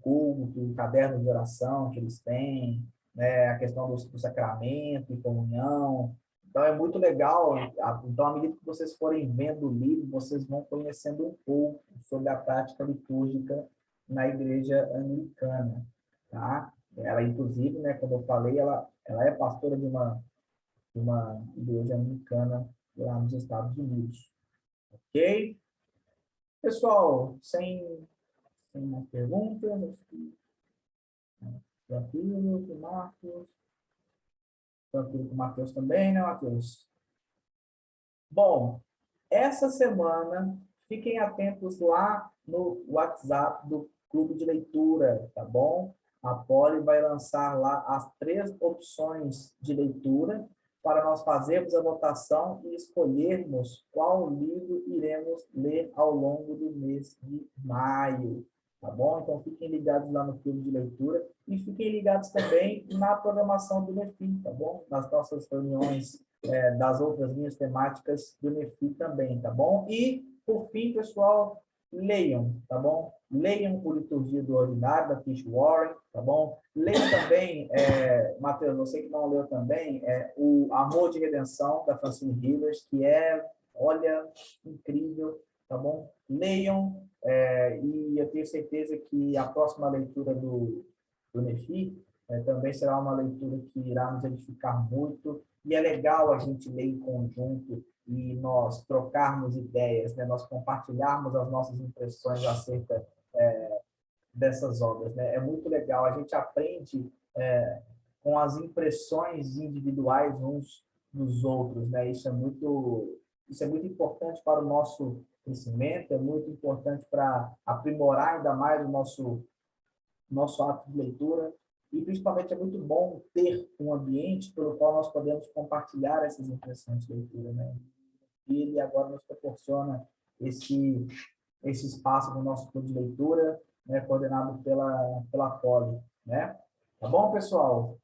culto, do caderno de oração que eles têm, né? A questão do sacramento e comunhão. Então, é muito legal. Então, à medida que vocês forem vendo o livro, vocês vão conhecendo um pouco sobre a prática litúrgica na igreja anglicana, tá? Ela, inclusive, né, como eu falei, ela é pastora de uma igreja anglicana lá nos Estados Unidos. Ok? Pessoal, sem mais perguntas, tranquilo com o Marcos. Tranquilo com o Matheus também, né, Matheus? Bom, essa semana, fiquem atentos lá no WhatsApp do Clube de Leitura, tá bom? A Poli vai lançar lá as 3 opções de leitura para nós fazermos a votação e escolhermos qual livro iremos ler ao longo do mês de maio, tá bom? Então, fiquem ligados lá no Clube de Leitura e fiquem ligados também na programação do NEFI, tá bom? Nas nossas reuniões das outras linhas temáticas do NEFI também, tá bom? E, por fim, pessoal, leiam, tá bom? Leiam o Liturgia do Ordinário, da Tish Warren, tá bom? Leiam também, Matheus, você que não leu também, o Amor de Redenção, da Francine Rivers, que olha, incrível, tá bom? Leiam, e eu tenho certeza que a próxima leitura do NEFI também será uma leitura que irá nos edificar muito, e é legal a gente ler em conjunto e nós trocarmos ideias, né? Nós compartilharmos as nossas impressões acerca dessas obras, né? É muito legal, a gente aprende com as impressões individuais uns dos outros, né? Isso é muito importante para o nosso crescimento, é muito importante para aprimorar ainda mais o nosso ato de leitura, e principalmente é muito bom ter um ambiente pelo qual nós podemos compartilhar essas impressões de leitura, né? E ele agora nos proporciona esse espaço no nosso clube de leitura, né, coordenado pela Poli, né? Tá bom, pessoal?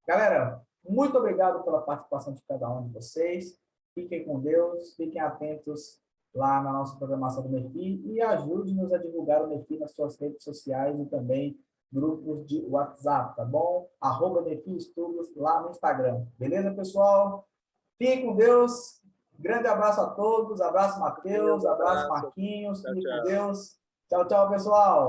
Galera, muito obrigado pela participação de cada um de vocês. Fiquem com Deus, fiquem atentos lá na nossa programação do NEFI e ajude-nos a divulgar o NEFI nas suas redes sociais e também grupos de WhatsApp, tá bom? @NEFI Estudos lá no Instagram. Beleza, pessoal? Fiquem com Deus. Grande abraço a todos. Abraço, Matheus. Abraço, Marquinhos. Fiquem com Deus. Tchau, tchau, pessoal.